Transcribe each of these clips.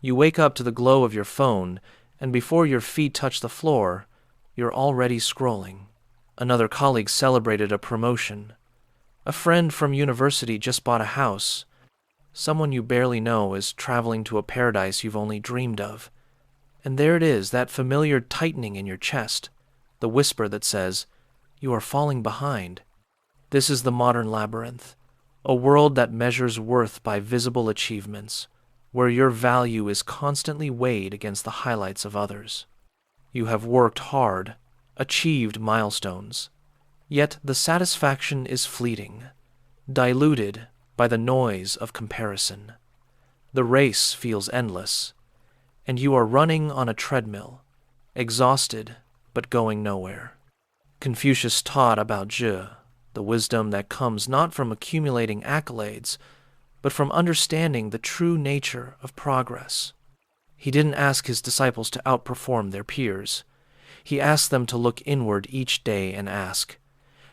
You wake up to the glow of your phone, and before your feet touch the floor, you're already scrolling. Another colleague celebrated a promotion. A friend from university just bought a house. Someone you barely know is traveling to a paradise you've only dreamed of. And there it is, that familiar tightening in your chest, the whisper that says, "You are falling behind." This is the modern labyrinth, a world that measures worth by visible achievements, where your value is constantly weighed against the highlights of others. You have worked hard, achieved milestones, yet the satisfaction is fleeting, diluted by the noise of comparison. The race feels endless, and you are running on a treadmill, exhausted but going nowhere. Confucius taught about zhi, the wisdom that comes not from accumulating accolades, but from understanding the true nature of progress. He didn't ask his disciples to outperform their peers. He asked them to look inward each day and ask,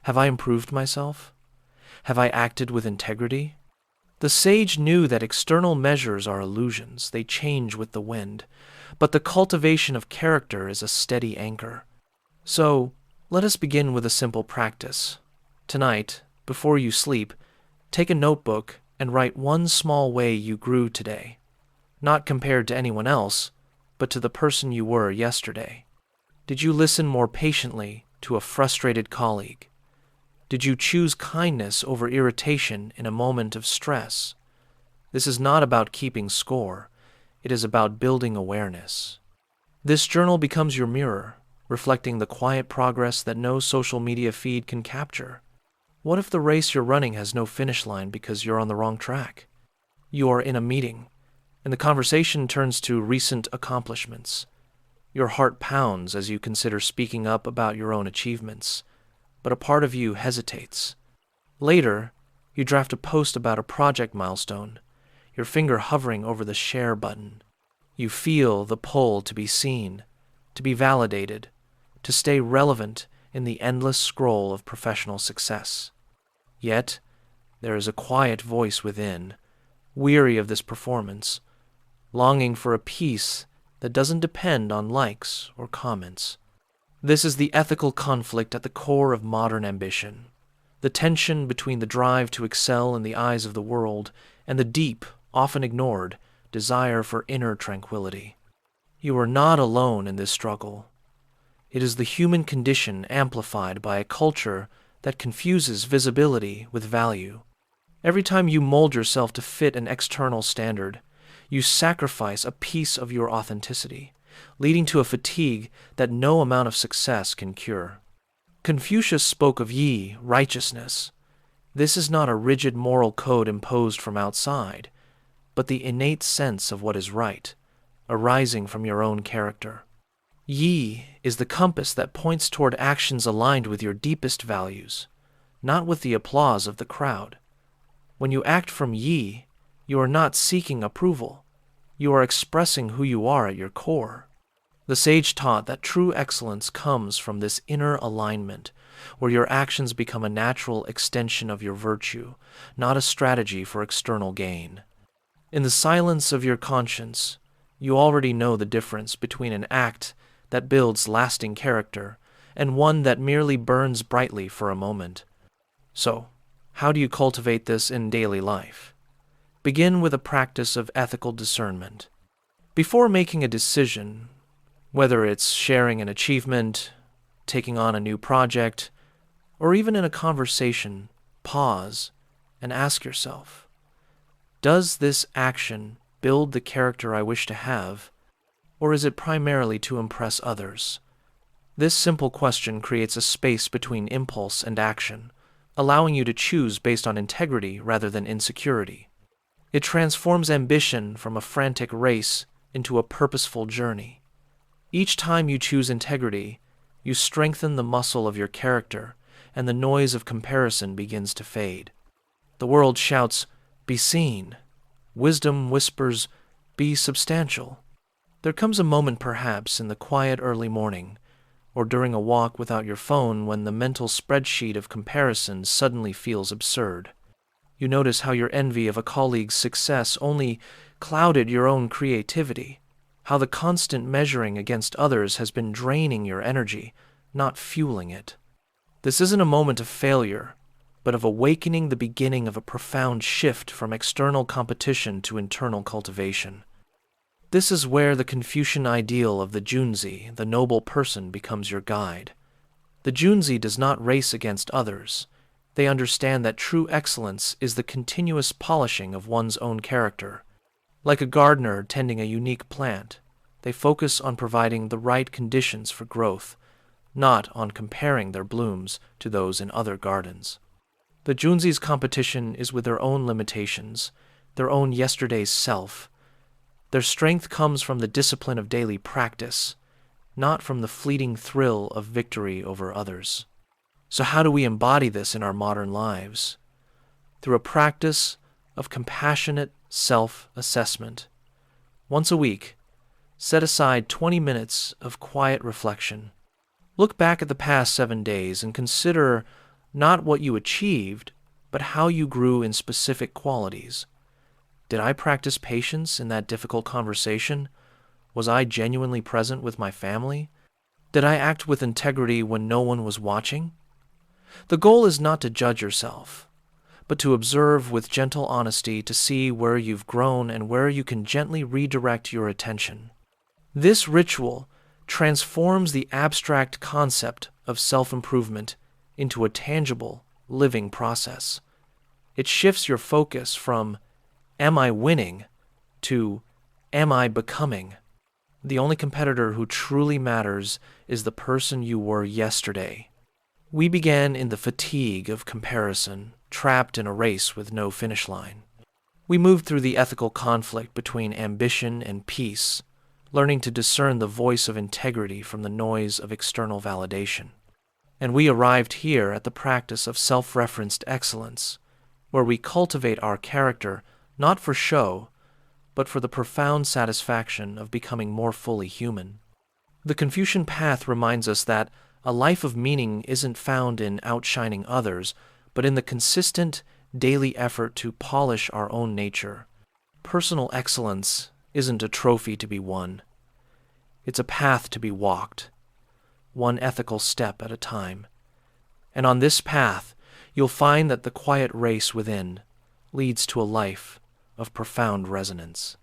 "Have I improved myself? Have I acted with integrity?" The sage knew that external measures are illusions, they change with the wind, but the cultivation of character is a steady anchor. So, let us begin with a simple practice. Tonight, before you sleep, take a notebook and write one small way you grew today, not compared to anyone else, but to the person you were yesterday. Did you listen more patiently to a frustrated colleague? Did you choose kindness over irritation in a moment of stress? This is not about keeping score. It is about building awareness. This journal becomes your mirror, reflecting the quiet progress that no social media feed can capture. What if the race you're running has no finish line because you're on the wrong track? You are in a meeting, and the conversation turns to recent accomplishments. Your heart pounds as you consider speaking up about your own achievements, but a part of you hesitates. Later, you draft a post about a project milestone, your finger hovering over the share button. You feel the pull to be seen, to be validated, to stay relevant in the endless scroll of professional success. Yet, there is a quiet voice within, weary of this performance, longing for a peace that doesn't depend on likes or comments. This is the ethical conflict at the core of modern ambition, the tension between the drive to excel in the eyes of the world and the deep, often ignored, desire for inner tranquility. You are not alone in this struggle. It is the human condition amplified by a culture that confuses visibility with value. Every time you mold yourself to fit an external standard, you sacrifice a piece of your authenticity, leading to a fatigue that no amount of success can cure. Confucius spoke of yi, righteousness. This is not a rigid moral code imposed from outside, but the innate sense of what is right, arising from your own character. Yi is the compass that points toward actions aligned with your deepest values, not with the applause of the crowd. When you act from yi, you are not seeking approval. You are expressing who you are at your core. The sage taught that true excellence comes from this inner alignment, where your actions become a natural extension of your virtue, not a strategy for external gain. In the silence of your conscience, you already know the difference between an act that builds lasting character and one that merely burns brightly for a moment. So, how do you cultivate this in daily life? Begin with a practice of ethical discernment. Before making a decision, whether it's sharing an achievement, taking on a new project, or even in a conversation, pause and ask yourself, does this action build the character I wish to have, or is it primarily to impress others? This simple question creates a space between impulse and action, allowing you to choose based on integrity rather than insecurity. It transforms ambition from a frantic race into a purposeful journey. Each time you choose integrity, you strengthen the muscle of your character, and the noise of comparison begins to fade. The world shouts, "Be seen." Wisdom whispers, "Be substantial." There comes a moment perhaps in the quiet early morning, or during a walk without your phone when the mental spreadsheet of comparison suddenly feels absurd. You notice how your envy of a colleague's success only clouded your own creativity, how the constant measuring against others has been draining your energy, not fueling it. This isn't a moment of failure, but of awakening, the beginning of a profound shift from external competition to internal cultivation. This is where the Confucian ideal of the Junzi, the noble person, becomes your guide. The Junzi does not race against others. They understand that true excellence is the continuous polishing of one's own character. Like a gardener tending a unique plant, they focus on providing the right conditions for growth, not on comparing their blooms to those in other gardens. The Junzi's competition is with their own limitations, their own yesterday's self. Their strength comes from the discipline of daily practice, not from the fleeting thrill of victory over others. So how do we embody this in our modern lives? Through a practice of compassionate self-assessment. Once a week, set aside 20 minutes of quiet reflection. Look back at the past 7 days and consider not what you achieved, but how you grew in specific qualities. Did I practice patience in that difficult conversation? Was I genuinely present with my family? Did I act with integrity when no one was watching? The goal is not to judge yourself, but to observe with gentle honesty to see where you've grown and where you can gently redirect your attention. This ritual transforms the abstract concept of self-improvement into a tangible, living process. It shifts your focus from, "Am I winning?" to, "Am I becoming?" The only competitor who truly matters is the person you were yesterday. We began in the fatigue of comparison, trapped in a race with no finish line. We moved through the ethical conflict between ambition and peace, learning to discern the voice of integrity from the noise of external validation. And we arrived here at the practice of self-referenced excellence, where we cultivate our character not for show, but for the profound satisfaction of becoming more fully human. The Confucian path reminds us that a life of meaning isn't found in outshining others, but in the consistent, daily effort to polish our own nature. Personal excellence isn't a trophy to be won. It's a path to be walked, one ethical step at a time. And on this path, you'll find that the quiet race within leads to a life of profound resonance.